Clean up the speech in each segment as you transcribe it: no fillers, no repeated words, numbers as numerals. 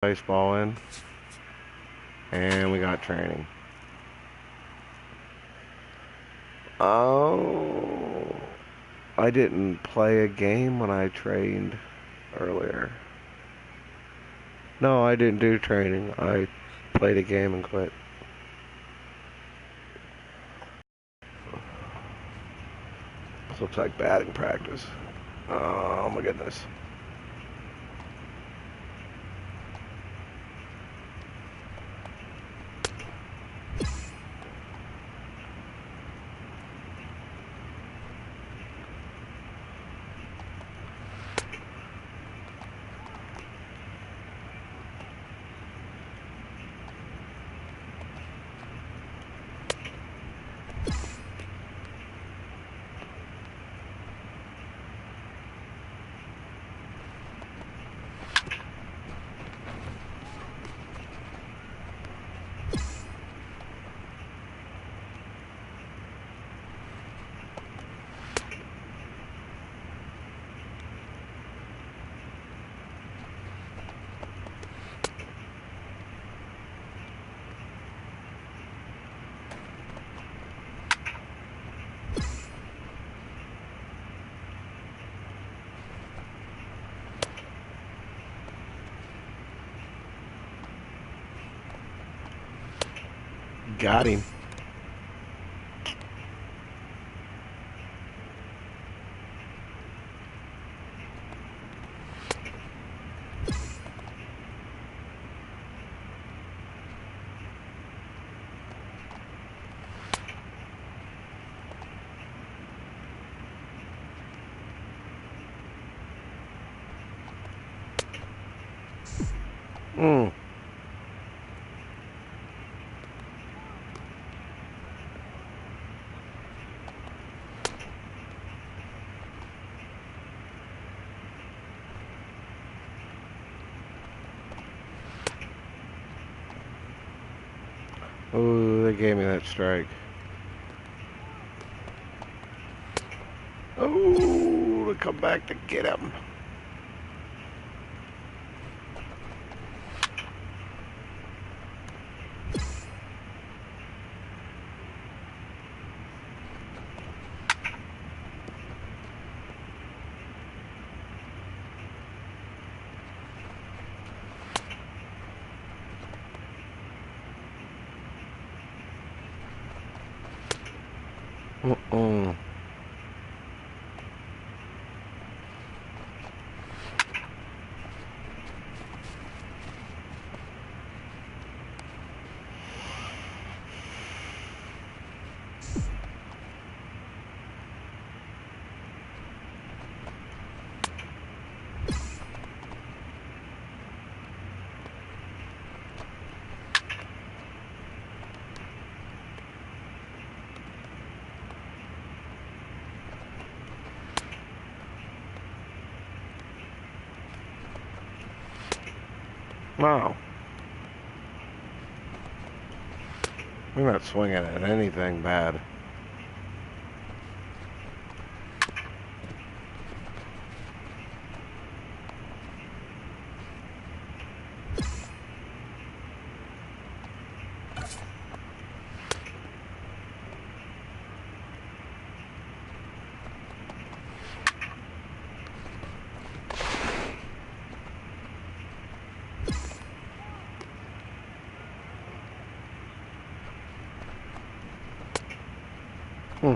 baseball in, and we got training. Oh, I didn't play a game when I trained earlier. No, I didn't do training. I played a game and quit. This looks like batting practice. Oh my goodness. Got him. Mm. Ooh, they gave me that strike. Oh, to come back to get him. Mm-mm. Wow. We're not swinging at anything bad. Hmm.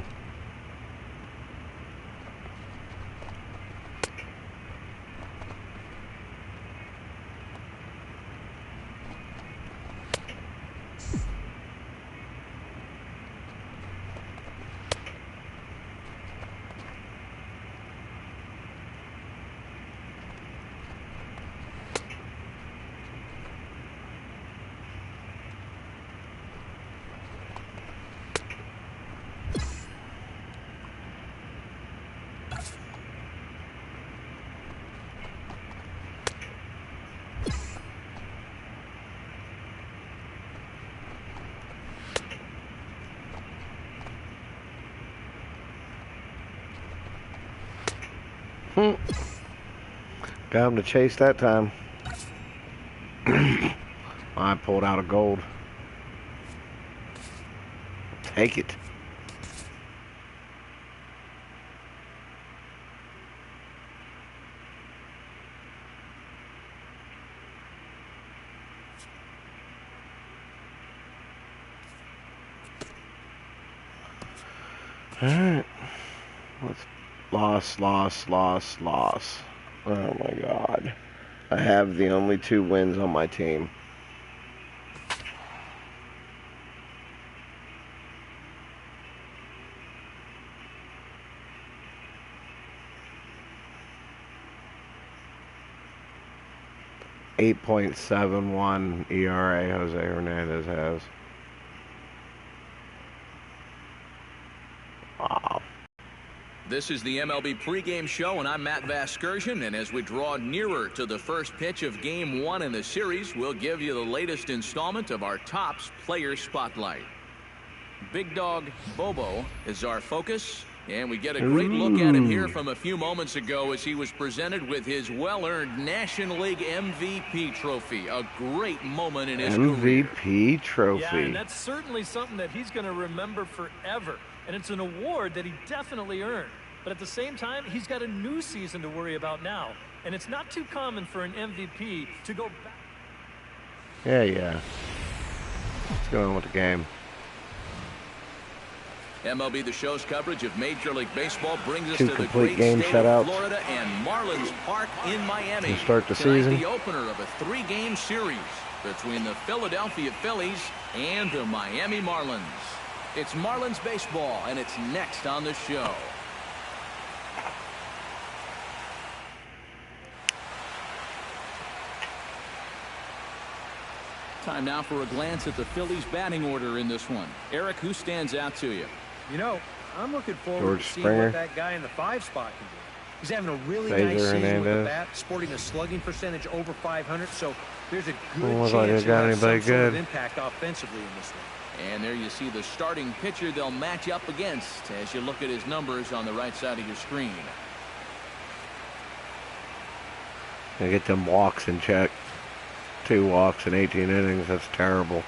Hmm. Got him to chase that time. I pulled out a gold. Take it. Alright. Loss. Oh my god. I have the only 2 wins on my team. .71 ERA Jose Hernandez has. Wow. This is the MLB pregame show, and I'm Matt Vasgersian. And as we draw nearer to the first pitch of Game 1 in the series, we'll give you the latest installment of our Topps Player Spotlight. Big Dog Bobo is our focus, and we get a great look at him here from a few moments ago as he was presented with his well-earned National League MVP trophy. A great moment in his career. MVP trophy. Yeah, and that's certainly something that he's going to remember forever. And it's an award that he definitely earned. But at the same time, he's got a new season to worry about now. And it's not too common for an MVP to go back. Yeah. Let's go on with the game. MLB The Show's coverage of Major League Baseball brings us 2 to the complete great game state shutouts of Florida and Marlins Park in Miami. To start the Tonight, season. The opener of a 3-game series between the Philadelphia Phillies and the Miami Marlins. It's Marlins baseball, and it's next on the show. Time now for a glance at the Phillies batting order in this one. Eric, who stands out to you? You know, I'm looking forward to seeing what that guy in the 5 spot can do. He's having a really nice season with the bat, sporting a slugging percentage over 500, so there's a good chance he'll have some sort of impact offensively in this one. And there you see the starting pitcher they'll match up against as you look at his numbers on the right side of your screen. I get them walks in check. 2 walks in 18 innings. That's terrible.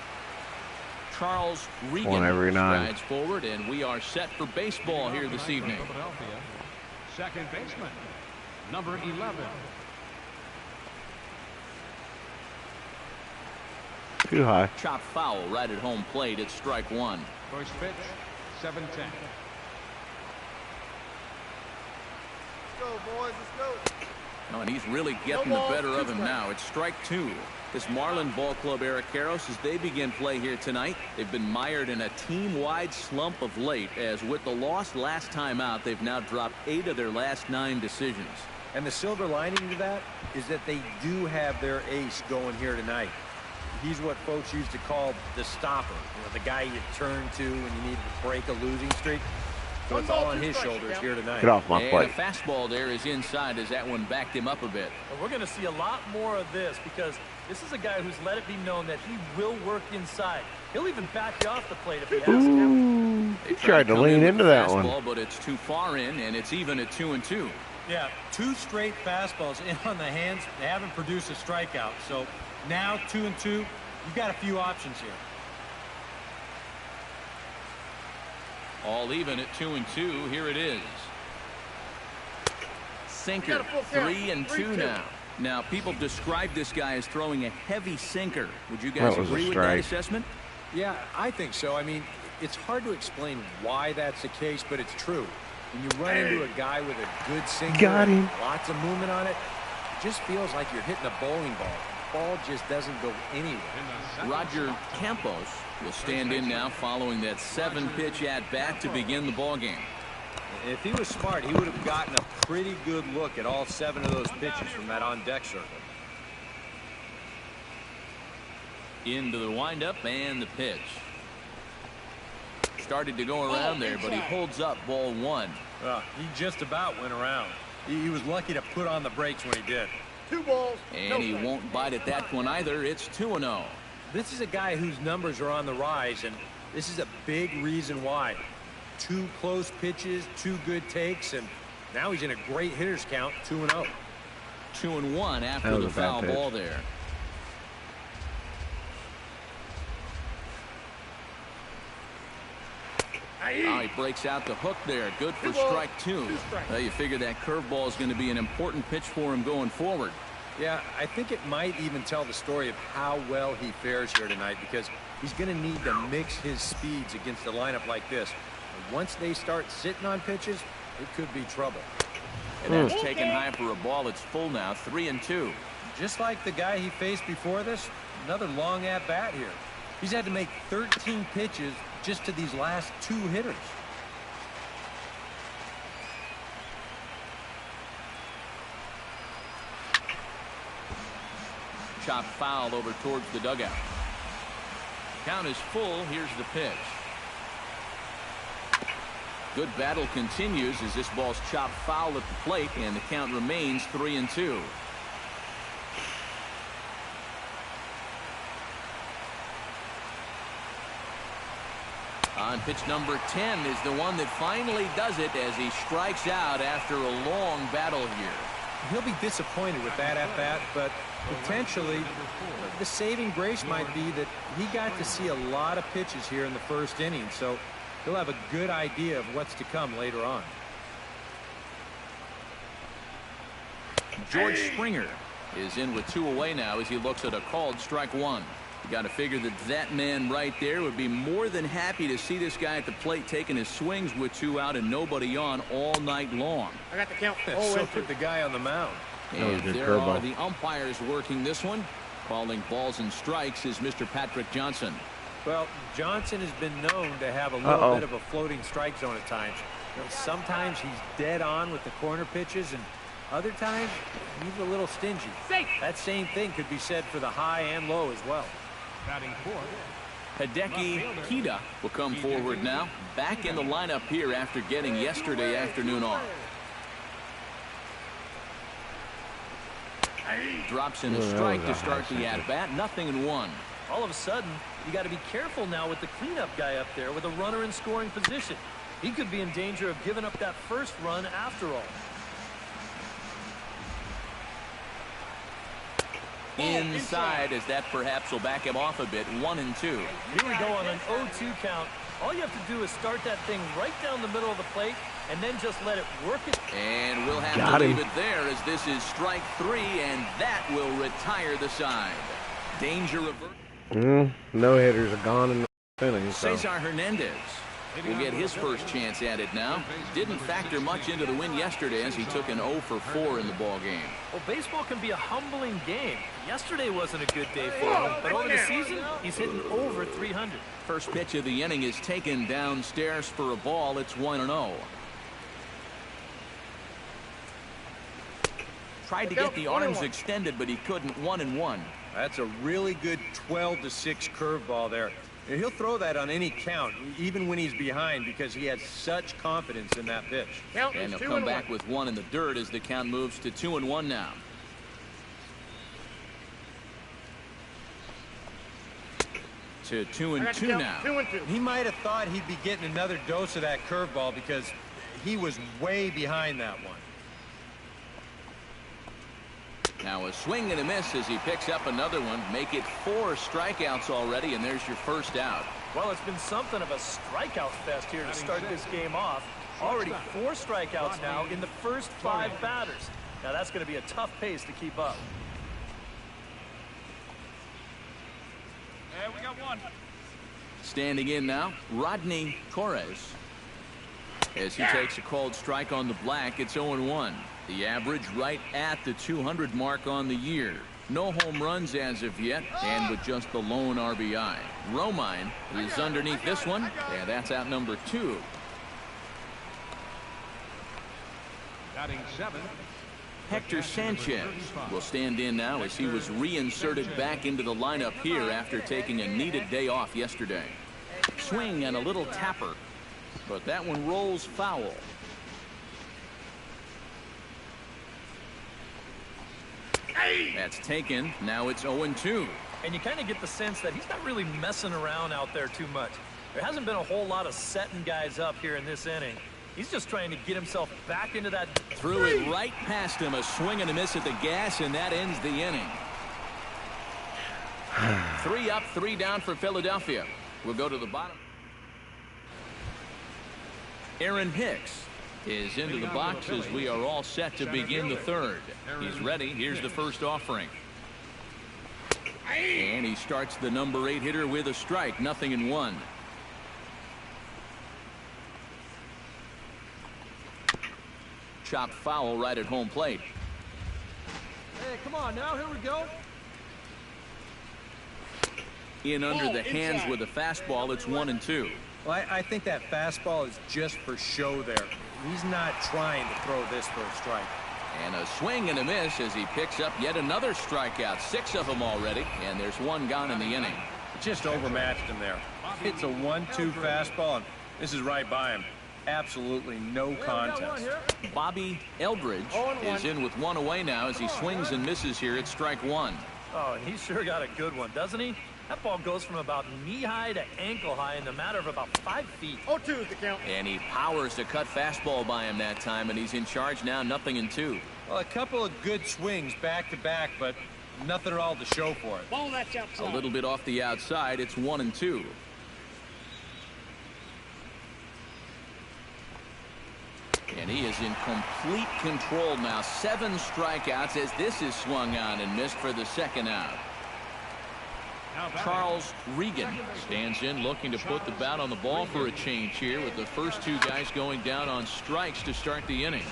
Charles Regan 1 every 9. strides forward, and we are set for baseball here this evening. Second baseman, number 11. Too high. Chop foul right at home plate. It's strike 1. First pitch, 7-10. Let's go, boys. Let's go. Oh, and he's really getting the better of him now. It's strike 2. This Marlin Ball Club, Eric Karros, as they begin play here tonight, they've been mired in a team-wide slump of late, as with the loss last time out, they've now dropped 8 of their last 9 decisions. And the silver lining to that is that they do have their ace going here tonight. He's what folks used to call the stopper, the guy you turn to when you need to break a losing streak. So it's all on his shoulders here tonight. Get off my plate. And a fastball there is inside as that one backed him up a bit. And we're going to see a lot more of this because this is a guy who's let it be known that he will work inside. He'll even back you off the plate if he has to. He tried to lean into that one. But it's too far in, and it's even at 2-2. Yeah, 2 straight fastballs in on the hands. They haven't produced a strikeout. So now 2-2, you've got a few options here. All even at 2-2. Here it is. Sinker. 3-2 now. Now, people describe this guy as throwing a heavy sinker. Would you guys agree with that assessment? Yeah, I think so. I mean, it's hard to explain why that's the case, but it's true. When you run into a guy with a good sinker, lots of movement on it, it just feels like you're hitting a bowling ball. The ball just doesn't go anywhere. Roger Campos will stand in now following that 7-pitch at-bat to begin the ballgame. If he was smart, he would have gotten a pretty good look at all 7 of those pitches from that on-deck circle. Into the windup and the pitch. Started to go around there, but he holds up ball 1. He just about went around. He was lucky to put on the brakes when he did. 2 balls. And he won't bite at that one either. It's 2-0. This is a guy whose numbers are on the rise, and this is a big reason why. 2 close pitches, 2 good takes, and now he's in a great hitter's count, 2-0. 2-1 after the foul ball there. Oh, he breaks out the hook there. Good for strike two. Well, you figure that curveball is going to be an important pitch for him going forward. Yeah, I think it might even tell the story of how well he fares here tonight, because he's going to need to mix his speeds against a lineup like this. And once they start sitting on pitches, it could be trouble. And that's taken high for a ball. It's full now, 3-2. Just like the guy he faced before this, another long at-bat here. He's had to make 13 pitches just to these last 2 hitters. Chop foul over towards the dugout. Count is full. Here's the pitch. Good battle continues as this ball's chopped foul at the plate, and the count remains 3-2. On pitch number 10 is the one that finally does it as he strikes out after a long battle here. He'll be disappointed with that at-bat, but potentially the saving grace might be that he got to see a lot of pitches here in the first inning, so he'll have a good idea of what's to come later on. George Springer is in with 2 away now as he looks at a called strike 1. You got to figure that man right there would be more than happy to see this guy at the plate taking his swings with 2 out and nobody on all night long. I got the count. So could the guy on the mound. And there are the umpires working this one. Calling balls and strikes is Mr. Patrick Johnson. Well, Johnson has been known to have a little bit of a floating strike zone at times. You know, sometimes he's dead on with the corner pitches, and other times he's a little stingy. That same thing could be said for the high and low as well. Batting fourth, Hideki Kida will come forward now. Back in the lineup here after getting yesterday afternoon off. Drops in a strike to start the at-bat. 0-1. All of a sudden, you got to be careful now with the cleanup guy up there with a runner in scoring position. He could be in danger of giving up that first run after all. Inside, as that perhaps will back him off a bit. 1-2. Here we go on an 0-2 count. All you have to do is start that thing right down the middle of the plate and then just let it work it. And we'll have to leave it there as this is strike 3, and that will retire the side. Danger revert. No hitters are gone in the inning. So. Cesar Hernandez will get his first chance at it now. Didn't factor much into the win yesterday as he took an 0 for 4 in the ball game. Well, baseball can be a humbling game. Yesterday wasn't a good day for him, but over the season, he's hitting over 300. First pitch of the inning is taken downstairs for a ball. It's 1-0. Tried to get the arms extended, but he couldn't. 1-1. That's a really good 12-6 curveball there. And he'll throw that on any count, even when he's behind, because he has such confidence in that pitch. And he'll come back with 1 in the dirt as the count moves to 2-1 now. To 2-2 now. 2-2. He might have thought he'd be getting another dose of that curveball because he was way behind that one. Now a swing and a miss as he picks up another one. Make it 4 strikeouts already, and there's your first out. Well, it's been something of a strikeout fest here to start this game off. Already 4 strikeouts now in the first 5 batters. Now that's going to be a tough pace to keep up. and we got 1. Standing in now, Rodney Torres. As he takes a called strike on the black, it's 0-1. The average right at the 200 mark on the year. No home runs as of yet, and with just the lone RBI. Romine is underneath this one, and that's out number 2. Batting 7. Hector Sanchez will stand in now as he was reinserted back into the lineup here after taking a needed day off yesterday. Swing and a little tapper, but that one rolls foul. That's taken. Now it's 0-2. And you kind of get the sense that he's not really messing around out there too much. There hasn't been a whole lot of setting guys up here in this inning. He's just trying to get himself back into that. Threw it right past him. A swing and a miss at the gas, and that ends the inning. 3 up, 3 down for Philadelphia. We'll go to the bottom. Aaron Hicks is into the box as we are all set to begin the third. He's ready. Here's the first offering. And he starts the number 8 hitter with a strike. 0-1. Chopped foul right at home plate. Hey, come on now. Here we go. In under the hands with a fastball. It's 1-2. Well, I think that fastball is just for show there. He's not trying to throw this for a strike. And a swing and a miss as he picks up yet another strikeout. 6 of them already, and there's 1 gone in the inning. Just overmatched him there. It's a 1-2 fastball, and this is right by him. Absolutely no contest. Bobby Eldridge is in with 1 away now as he swings and misses here at strike 1. Oh, and he sure got a good one, doesn't he? That ball goes from about knee-high to ankle-high in the matter of about 5 feet. 0-2 is the count. And he powers to cut fastball by him that time, and he's in charge now. 0-2. Well, a couple of good swings back-to-back, but nothing at all to show for it. Ball that's outside. A little bit off the outside. It's 1-2. And he is in complete control now. 7 strikeouts as this is swung on and missed for the second out. Charles Regan stands in looking to put the bat on the ball for a change here with the first 2 guys going down on strikes to start the inning.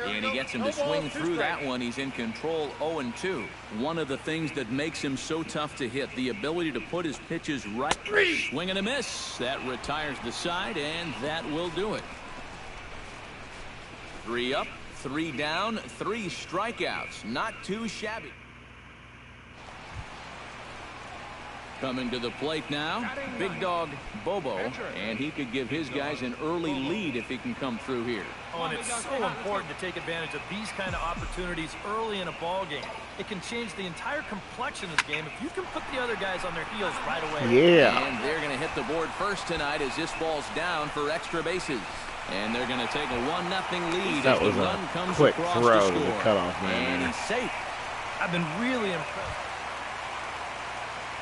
And he gets him to swing through that one. He's in control. 0-2. One of the things that makes him so tough to hit, the ability to put his pitches right. Swing and a miss. That retires the side, and that will do it. 3 up, 3 down, 3 strikeouts. Not too shabby. Coming to the plate now, big dog Bobo, and he could give his guys an early lead if he can come through here. Oh, and it's so important to take advantage of these kind of opportunities early in a ball game. It can change the entire complexion of the game if you can put the other guys on their heels right away. Yeah. And they're going to hit the board first tonight as this ball's down for extra bases. And they're going to take a 1-0 lead That as the was a run comes quick across throw to to the score. cutoff man. And he's safe. I've been really impressed.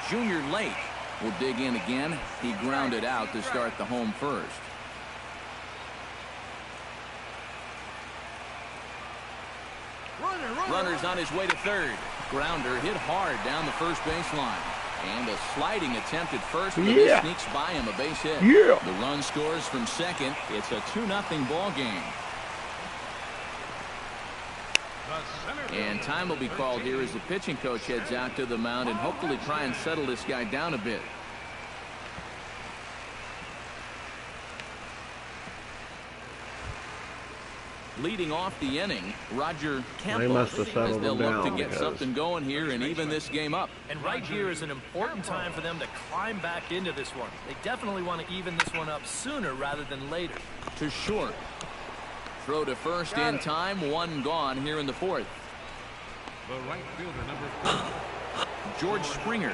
Junior Lake will dig in again. He grounded out to start the home first. Runner's on his way to third. Grounder hit hard down the first baseline. And a sliding attempt at first, but he sneaks by him, a base hit. The run scores from second. It's a 2-0 ball game. And time will be called here as the pitching coach heads out to the mound and hopefully try and settle this guy down a bit. Leading off the inning, Roger Campbell, as they'll look to get something going here and even this game up. And right here is an important time for them to climb back into this one. They definitely want to even this one up sooner rather than later. To short. Throw to first in time. 1 gone here in the 4th. The right fielder, number 4. George Springer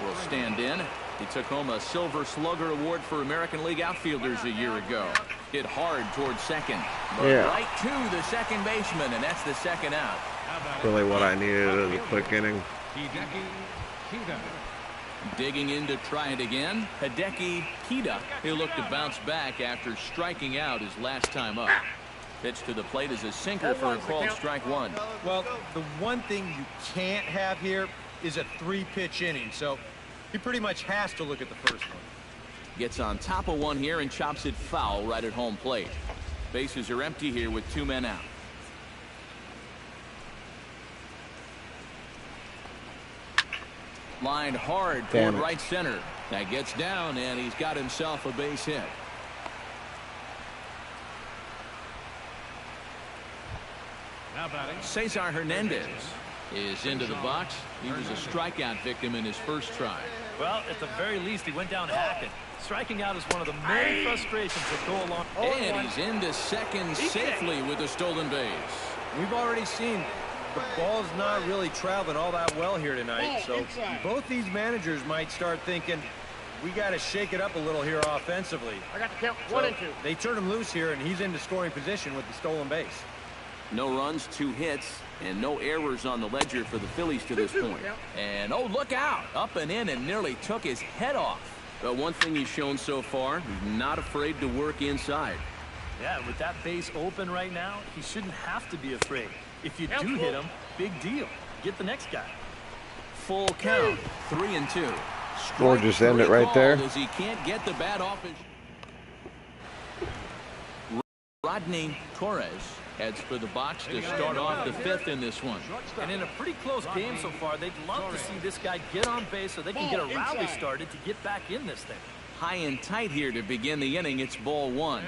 will stand in. He took home a Silver Slugger Award for American League outfielders a year ago. Hit hard towards second. But right to the second baseman, and that's the second out. Really what I needed is a quick inning. Digging in to try it again, Hideki Kida. He'll look to bounce back after striking out his last time up. Pitch to the plate is a sinker for a called strike 1. Well, the one thing you can't have here is a 3-pitch inning, so he pretty much has to look at the first one. Gets on top of one here and chops it foul right at home plate. Bases are empty here with 2 men out. Lined hard toward right center. That gets down, and he's got himself a base hit. Cesar Hernandez is into the box. He was a strikeout victim in his first try. Well, at the very least, he went down hacking. Striking out is one of the many frustrations that go along. And he's into second safely with a stolen base. We've already seen the ball's not really traveling all that well here tonight, so both these managers might start thinking, we got to shake it up a little here offensively. I got the count. 1 and 2. They turn him loose here, and he's into scoring position with the stolen base. No runs, 2 hits, and no errors on the ledger for the Phillies to this point. And, oh, look out. Up and in and nearly took his head off. But one thing he's shown so far, he's not afraid to work inside. Yeah, with that base open right now, he shouldn't have to be afraid. If you do hit him, big deal. Get the next guy. Full count, 3-2. Or just end it right there. As he can't get the bat off his... Rodney Torres heads for the box to start off the 5th in this one. And in a pretty close game so far, they'd love to see this guy get on base so they can get a rally started to get back in this thing. High and tight here to begin the inning. It's ball 1.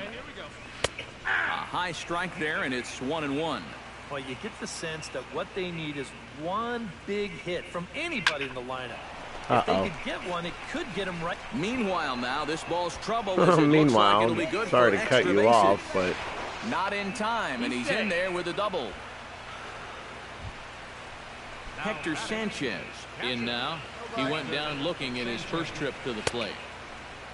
A high strike there, and it's 1-1. Well, you get the sense that what they need is one big hit from anybody in the lineup. If they could get one, it could get them right. Meanwhile, now this ball's trouble. As it Meanwhile, looks like it'll be good sorry for to cut extra you bases. off, but Not in time, and he's in there with a double. Hector Sanchez in now. He went down looking at his first trip to the plate.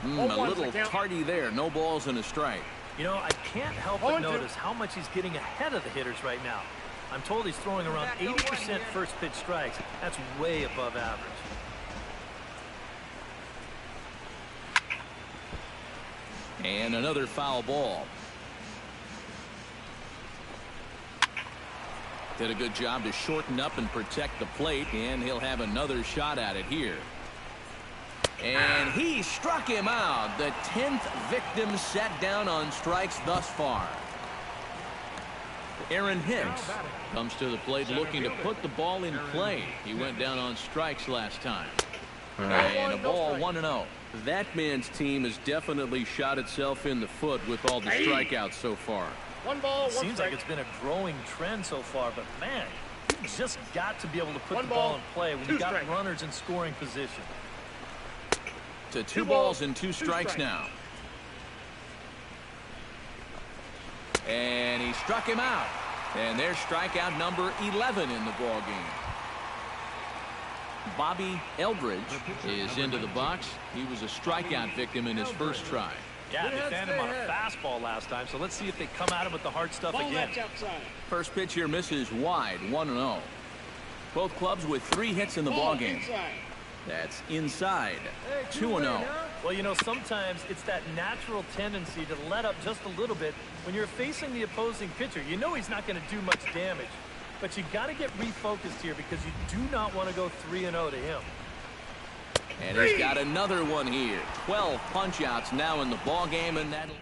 A little tardy there. No balls and a strike. You know, I can't help but notice how much he's getting ahead of the hitters right now. I'm told he's throwing around 80% first pitch strikes. That's way above average. And another foul ball. Did a good job to shorten up and protect the plate, and he'll have another shot at it here. And he struck him out. The 10th victim set down on strikes thus far. Aaron Hicks comes to the plate looking to put the ball in play. He went down on strikes last time. And a ball 1-0. That man's team has definitely shot itself in the foot with all the strikeouts so far. Seems like it's been a growing trend so far, but man, you just got to be able to put the ball in play when you got runners in scoring position. To 2 balls and 2 strikes now. And he struck him out. And there's strikeout number 11 in the ball game. Bobby Eldridge is into the box. He was a strikeout victim in his first try. Yeah, they found him on a fastball last time, so let's see if they come at him with the hard stuff again. First pitch here misses wide, 1-0. Both clubs with 3 hits in the ball game. That's inside, 2-0. Well, you know, sometimes it's that natural tendency to let up just a little bit when you're facing the opposing pitcher. You know he's not going to do much damage, but you got to get refocused here because you do not want to go 3-0 to him. And he's got another one here. 12 punch-outs now in the ball game, and that'll...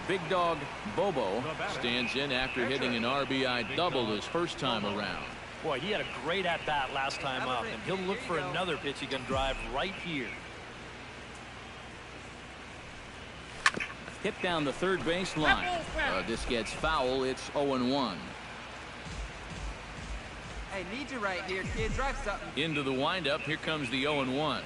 Big Dog Bobo stands in after hitting an RBI double his first time around. Boy, he had a great at-bat last time up, and he'll look for another pitch he can drive right here. Hit down the third base line. This gets foul. It's 0-1. Hey, need you right here, kid. Drive something. Into the windup. Here comes the 0-1.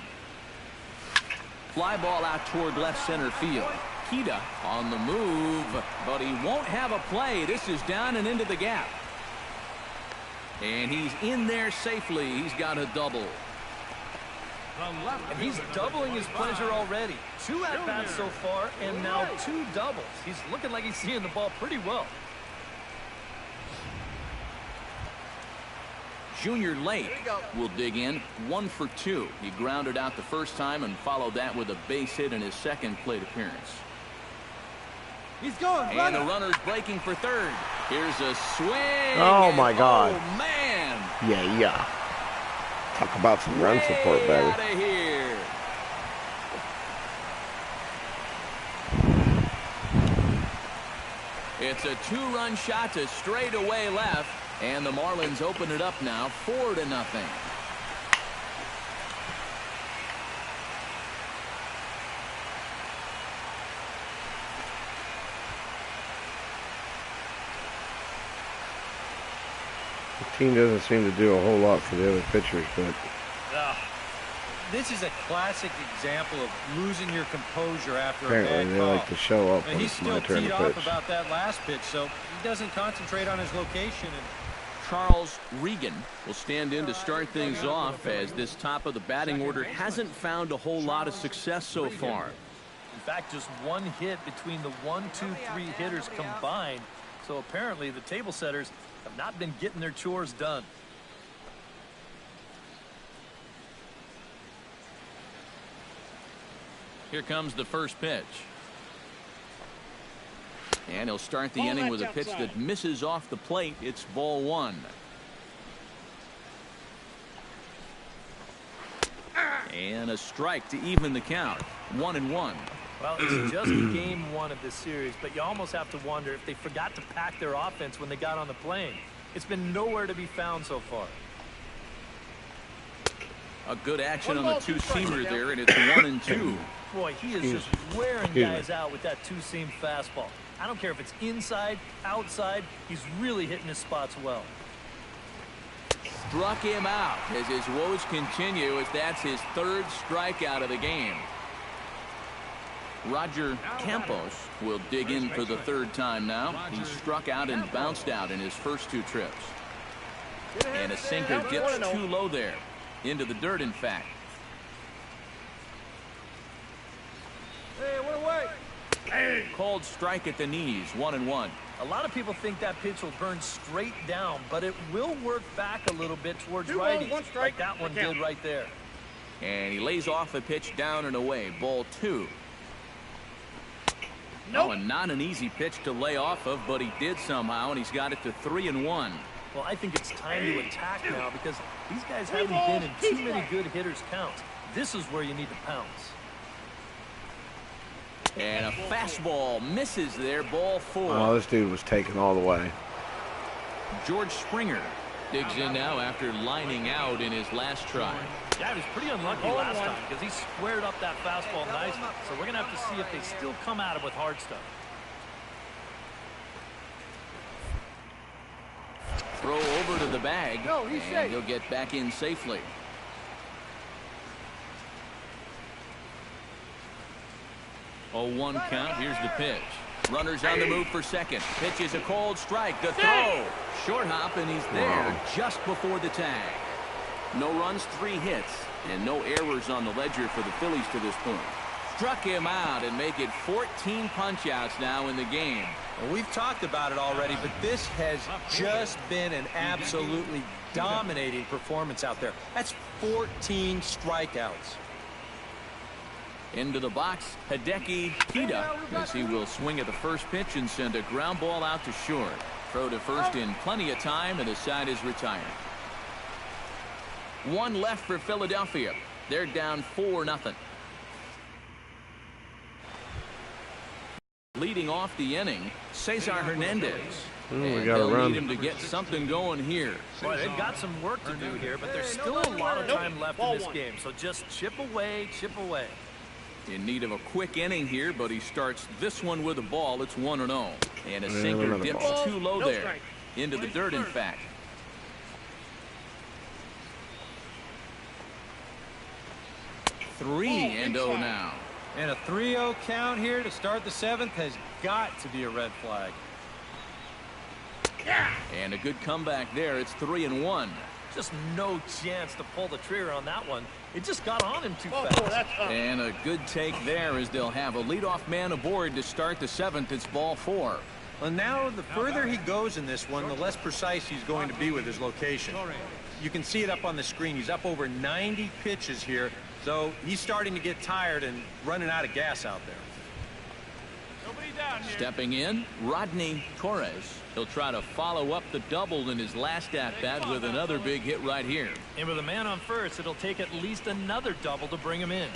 Fly ball out toward left center field. Kita on the move, but he won't have a play. This is down and into the gap. And he's in there safely. He's got a double. And he's doubling his pleasure already. 2 at-bats so far, and now 2 doubles. He's looking like he's seeing the ball pretty well. Junior Lake will dig in, 1 for 2. He grounded out the first time and followed that with a base hit in his second plate appearance. He's going. And the runner's breaking for third. Here's a swing. Oh, my God. Oh, man. Yeah. Talk about some run support, baby. Out of here. It's a 2-run shot to straightaway left, and the Marlins open it up now, 4-0. The team doesn't seem to do a whole lot for the other pitchers, but This is a classic example of losing your composure after a apparently bad they call. like to show up And when he's it's still my turn teed to off pitch. about that last pitch, so he doesn't concentrate on his location. And Charles Regan will stand in to start things off as this top of the batting order hasn't found a whole lot of success so far. In fact, just one hit between the 1, 2, 3 hitters combined. So apparently the table setters have not been getting their chores done. Here comes the first pitch. And he'll start the inning with a pitch that misses off the plate. It's ball 1. And a strike to even the count. 1-1. Well, it's just game 1 of this series, but you almost have to wonder if they forgot to pack their offense when they got on the plane. It's been nowhere to be found so far. A good action on the two-seamer there, and it's 1-2. Boy, he is just wearing guys out with that two-seam fastball. I don't care if it's inside, outside, he's really hitting his spots well. Struck him out as his woes continue, as that's his 3rd strikeout of the game. Roger Campos will dig in for the 3rd time now. He struck out and bounced out in his first 2 trips. And a sinker dips too low there. Into the dirt, in fact. Hey, what away? Called strike at the knees, 1-1. A lot of people think that pitch will burn straight down, but it will work back a little bit towards righty, like that one did right there. And he lays off a pitch down and away, ball 2. Oh, and not an easy pitch to lay off of, but he did somehow, and he's got it to 3-1. Well, I think it's time to attack now because these guys haven't been in too many good hitters' counts. This is where you need to pounce. And a fastball misses there, ball 4. Oh, this dude was taken all the way. George Springer digs in now after lining out in his last try. Yeah, he was pretty unlucky last time because he squared up that fastball nicely. So we're going to have to see if they still come at him with hard stuff. Throw over to the bag, and he'll get back in safely. Oh, 1 count. Here's the pitch. Runners on the move for second. Pitch is a called strike. The throw. Short hop, and he's there just before the tag. No runs, 3 hits, and no errors on the ledger for the Phillies to this point. Struck him out and make it 14 punch-outs now in the game. Well, we've talked about it already, but this has just been an absolutely dominating performance out there. That's 14 strikeouts. Into the box, Hideki Kita, as he will swing at the first pitch and send a ground ball out to short. Throw to first in plenty of time, and the side is retired. 1 left for Philadelphia. They're down 4-0. Leading off the inning, Cesar Hernandez. We and got to they'll run. need him to get something going here. Boy, they've got some work to do here, but there's still a lot of time left in this game. So just chip away, chip away. In need of a quick inning here, but he starts this one with a ball. It's 1-0. And a sinker dips too low there. Into the dirt, in fact. 3-0 now. And a 3-0 count here to start the 7th has got to be a red flag. And a good comeback there. It's 3-1. Just no chance to pull the trigger on that one. It just got on him too fast. And a good take there as they'll have a leadoff man aboard to start the 7th. It's ball 4. Well, now the further he goes in this one, the less precise he's going to be with his location. You can see it up on the screen. He's up over 90 pitches here, so he's starting to get tired and running out of gas out there. Stepping in, Rodney Torres. He'll try to follow up the double in his last at-bat with another big hit right here. And with a man on first, it'll take at least another double to bring him in.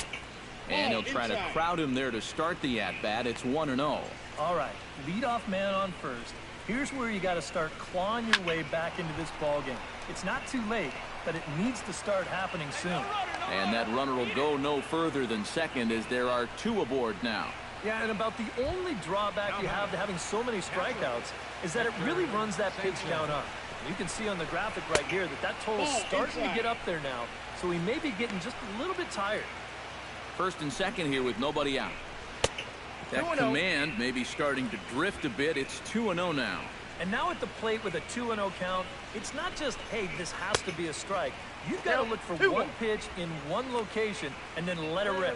And he'll try to crowd him there to start the at-bat. It's 1-0. All right, leadoff man on first. Here's where you got to start clawing your way back into this ball game. It's not too late, but it needs to start happening soon. And that runner will go no further than second as there are 2 aboard now. Yeah, and about the only drawback you have to having so many strikeouts is that it really runs that pitch count up. You can see on the graphic right here that total's starting to get up there now, so he may be getting just a little bit tired. First and second here with nobody out. That command may be starting to drift a bit. It's 2-0 now. And now at the plate with a 2-0 count, it's not just, hey, this has to be a strike. You've got to look for one pitch in one location and then let it rip.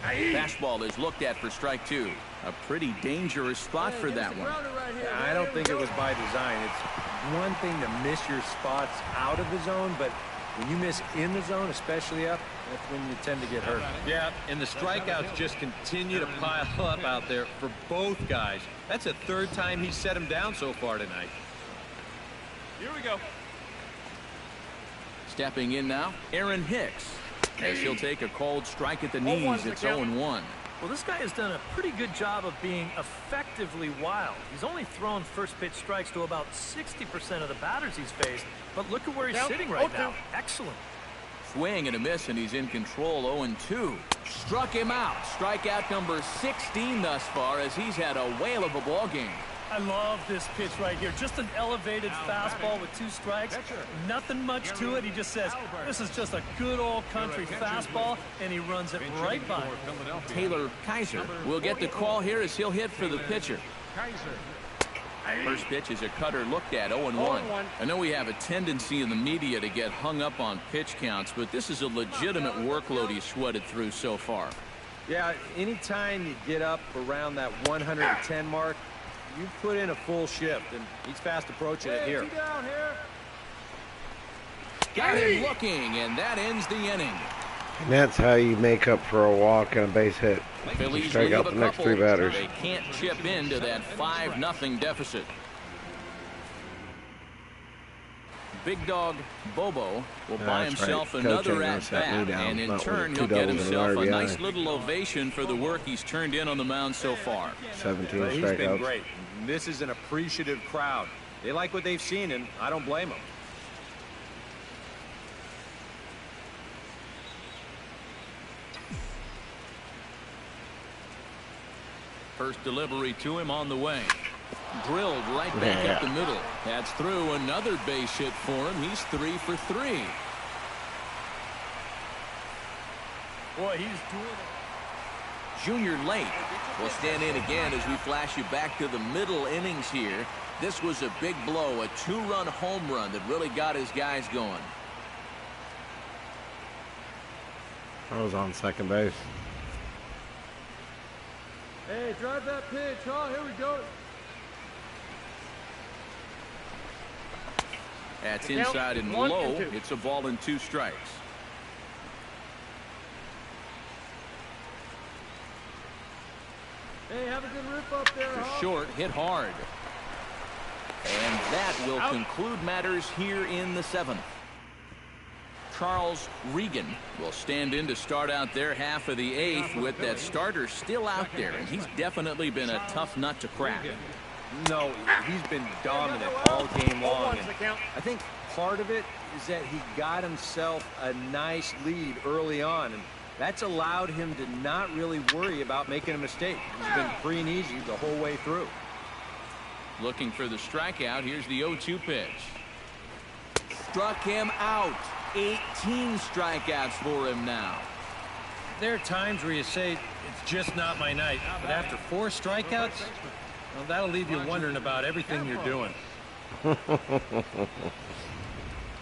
Fastball is looked at for strike two. A pretty dangerous spot for that one. I don't think it was by design. It's one thing to miss your spots out of the zone, but when you miss in the zone, especially up, that's when you tend to get hurt. Yeah, and the strikeouts just continue to pile up out there for both guys. That's the third time he's set him down so far tonight. Here we go. Stepping in now, Aaron Hicks, as he'll take a cold strike at the knees. It's 0-1. Well, this guy has done a pretty good job of being effectively wild. He's only thrown first pitch strikes to about 60% of the batters he's faced, but look at where he's sitting right now. Excellent. Swing and a miss, and he's in control. 0-2. Struck him out. Strikeout number 16 thus far, as he's had a whale of a ball game. I love this pitch right here. Just an elevated fastball with 2 strikes. Nothing much to it. He just says, this is just a good old country fastball, and he runs it right by him. Taylor Kaiser will get the call here as he'll hit for the pitcher. First pitch is a cutter looked at. 0-1. I know we have a tendency in the media to get hung up on pitch counts, but this is a legitimate workload he's sweated through so far. Yeah, anytime you get up around that 110 mark, you put in a full shift, and he's fast approaching it here. Got him looking, and that ends the inning. And that's how you make up for a walk and a base hit. Phillies Strike leave out a the next couple. 3 batters. They can't chip into that 5-0 deficit. Big dog Bobo will buy That's himself right. another Coach at-bat, and in turn he'll get himself a nice little ovation for the work he's turned in on the mound so far. 17 But he's been strikeouts. great. This is an appreciative crowd. They like what they've seen, and I don't blame them. First delivery to him on the way. Drilled right back up the middle. That's through. Another base hit for him. He's 3 for 3. Boy, he's doing it. Junior Lake will stand in again as we flash you back to the middle innings here. This was a big blow, a 2-run home run that really got his guys going. I was on second base. Hey, drive that pitch. Oh, here we go. That's inside and low. It's a ball and 2 strikes. Hey, have a good rip up there. For short, hit hard. And that will conclude matters here in the 7th. Charles Regan will stand in to start out their half of the 8th with that starter still out there, and he's definitely been a tough nut to crack. No, he's been dominant all game long. And I think part of it is that he got himself a nice lead early on, and that's allowed him to not really worry about making a mistake. He's been free and easy the whole way through. Looking for the strikeout. Here's the 0-2 pitch. Struck him out. 18 strikeouts for him now. There are times where you say, it's just not my night. But after 4 strikeouts, well, that'll leave you wondering about everything you're doing.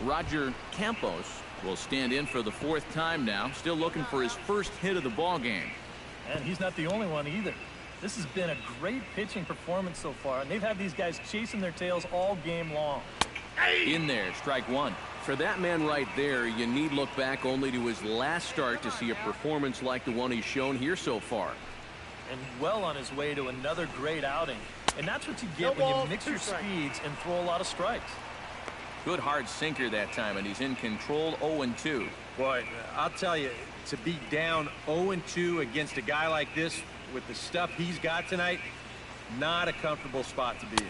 Roger Campos will stand in for the 4th time now, still looking for his first hit of the ball game. And he's not the only one either. This has been a great pitching performance so far, and they've had these guys chasing their tails all game long. In there, strike 1. For that man right there, you need look back only to his last start to see a performance like the one he's shown here so far. And well on his way to another great outing. And that's what you get when you mix your speeds and throw a lot of strikes. Good hard sinker that time, and he's in control. 0-2. Boy, I'll tell you, to be down 0-2 against a guy like this with the stuff he's got tonight, not a comfortable spot to be in.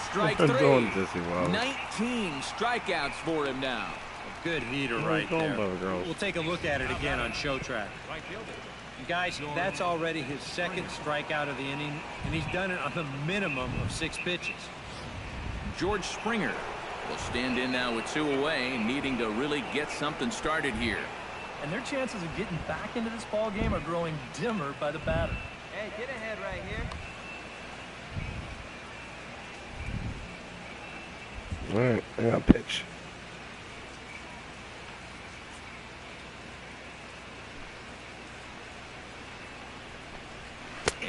Strike 3. 19 strikeouts for him now. A good heater right there. We'll take a look at it again on Show Track. Guys, that's already his 2nd strikeout of the inning, and he's done it on the minimum of 6 pitches. George Springer will stand in now with 2 away, needing to really get something started here. And their chances of getting back into this ball game are growing dimmer by the batter. Hey, get ahead right here. All right, I got a pitch.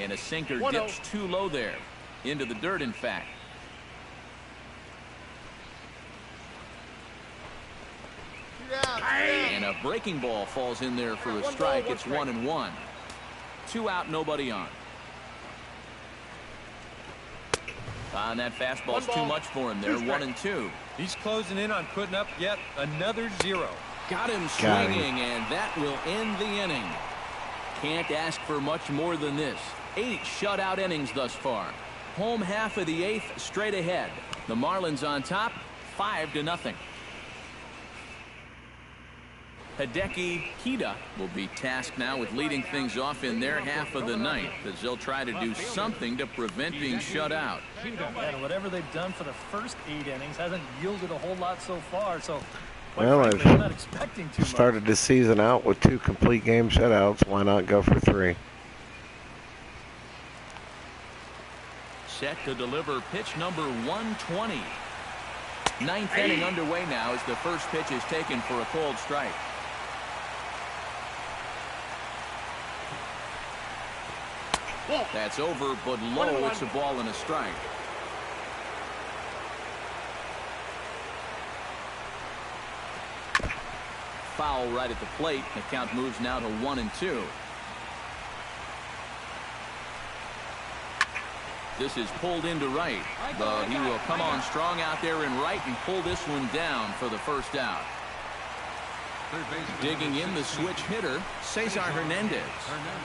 And a sinker dips too low there. Into the dirt, in fact. And a breaking ball falls in there for a strike. It's 1-1. 2 out, nobody on. And that fastball's too much for him there. 1-2. He's closing in on putting up yet another 0. Got him swinging, and that will end the inning. Can't ask for much more than this. 8 shutout innings thus far. Home half of the 8th, straight ahead. The Marlins on top, 5-0. Hideki Hida will be tasked now with leading things off in their half of the 9th, as they'll try to do something to prevent being shut out. And whatever they've done for the first 8 innings hasn't yielded a whole lot so far, so well, frankly, I'm not expecting too much. Started the season out with 2 complete game shutouts. Why not go for 3? Set to deliver pitch number 120. 9th inning underway now as the first pitch is taken for a cold strike. That's over, but low. It's a ball and a strike. Foul right at the plate. The count moves now to 1-2. This is pulled into right, but he will come on strong out there in right and pull this one down for the first out. Digging in the switch hitter, Cesar Hernandez.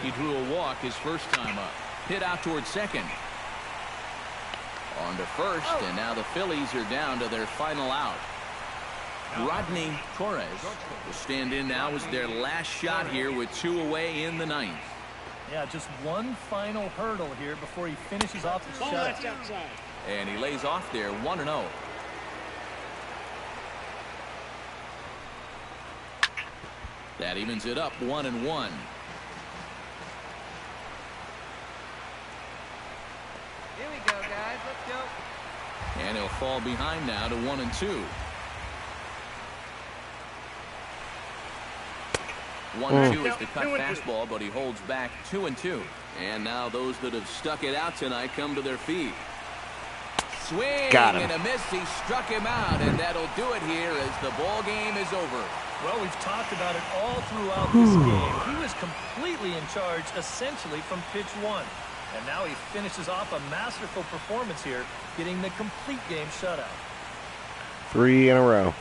He drew a walk his first time up. Hit out towards second. On to first, and now the Phillies are down to their final out. Rodney Torres will stand in now as their last shot here with 2 away in the 9th. Yeah, just one final hurdle here before he finishes off the shutout. And he lays off there, 1-0. That evens it up, 1-1. Here we go, guys. Let's go. And he'll fall behind now to 1-2. 1-2 is the cut fastball, but he holds back 2-2. And now those that have stuck it out tonight come to their feet. Swing and a miss. He struck him out, and that'll do it here as the ball game is over. Well, we've talked about it all throughout this game. He was completely in charge, essentially, from pitch 1. And now he finishes off a masterful performance here, getting the complete game shutout. 3 in a row.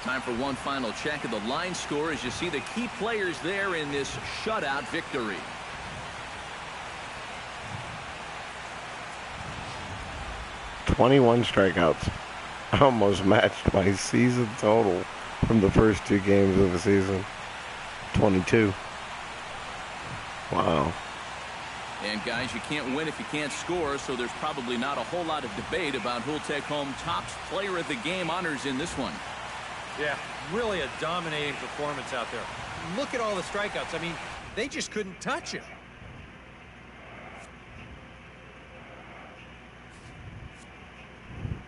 Time for one final check of the line score as you see the key players there in this shutout victory. "21 strikeouts. Almost matched my season total from the first 2 games of the season. 22. Wow. And guys, you can't win if you can't score, so there's probably not a whole lot of debate about who'll take home Topps Player of the Game honors in this one. Yeah, really a dominating performance out there. Look at all the strikeouts. I mean, they just couldn't touch him.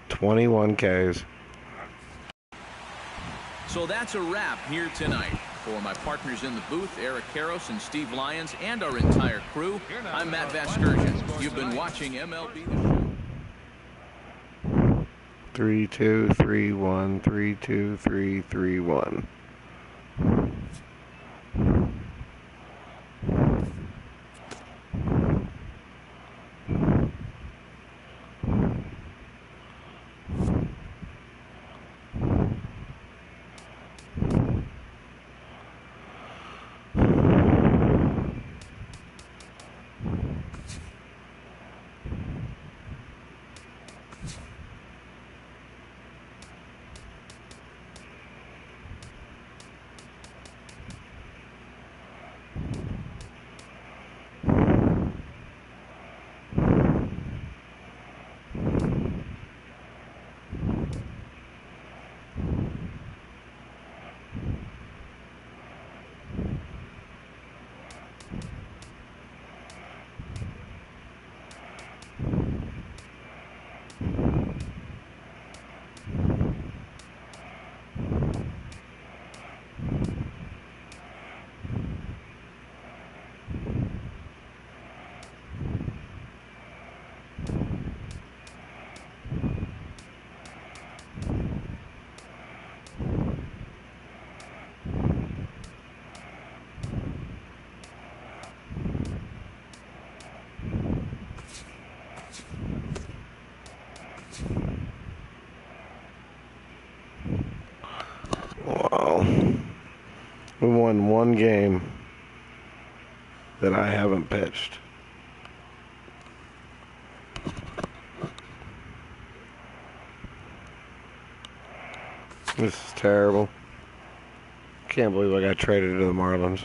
"21 Ks. So that's a wrap here tonight. For my partners in the booth, Eric Karros and Steve Lyons, and our entire crew, I'm Matt Vasgersian. You've been watching MLB The Show. 3-2-3-1, 3-2-3-3-1. go. We won one game that I haven't pitched. This is terrible. Can't believe I got traded to the Marlins.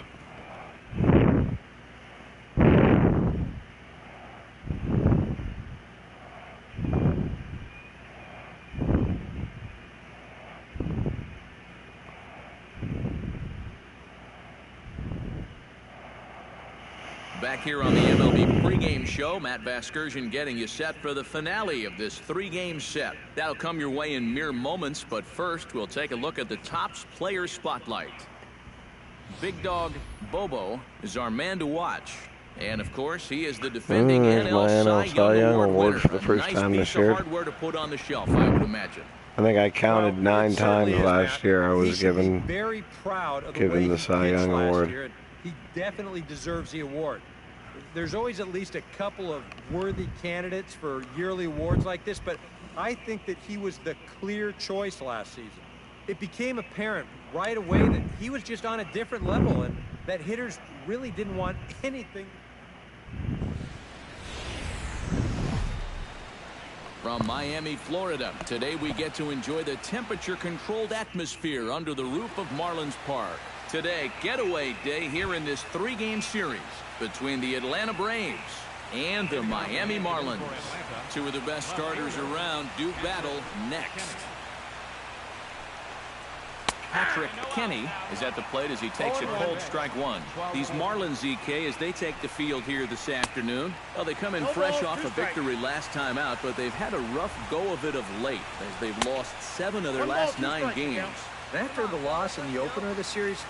Back here on the MLB pregame show, Matt Vasgersian getting you set for the finale of this 3-game set. That'll come your way in mere moments, but first we'll take a look at the Topps player spotlight. Big Dog Bobo is our man to watch. And of course, he is the defending NL Cy Young Award for the first time this year. Nice piece of hardware to put on the shelf, I would imagine. I think I counted 9 times last year I was given very proud of the Cy Young Award. He definitely deserves the award. There's always at least a couple of worthy candidates for yearly awards like this, but I think that he was the clear choice last season. It became apparent right away that he was just on a different level and that hitters really didn't want anything. From Miami, Florida, today we get to enjoy the temperature-controlled atmosphere under the roof of Marlins Park. Today, getaway day here in this 3-game series between the Atlanta Braves and the Miami Marlins. Two of the best starters around do battle next. Patrick Kenny is at the plate as he takes a cold strike one. These Marlins, EK, as they take the field here this afternoon. Well, they come in fresh off a victory last time out, but they've had a rough go of it of late as they've lost 7 of their last 9 games. After the loss in the opener of the series,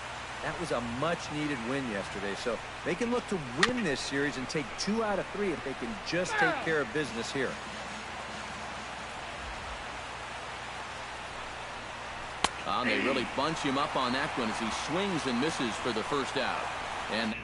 that was a much-needed win yesterday. So they can look to win this series and take 2 out of 3 if they can just take care of business here. They really bunch him up on that one as he swings and misses for the first out. And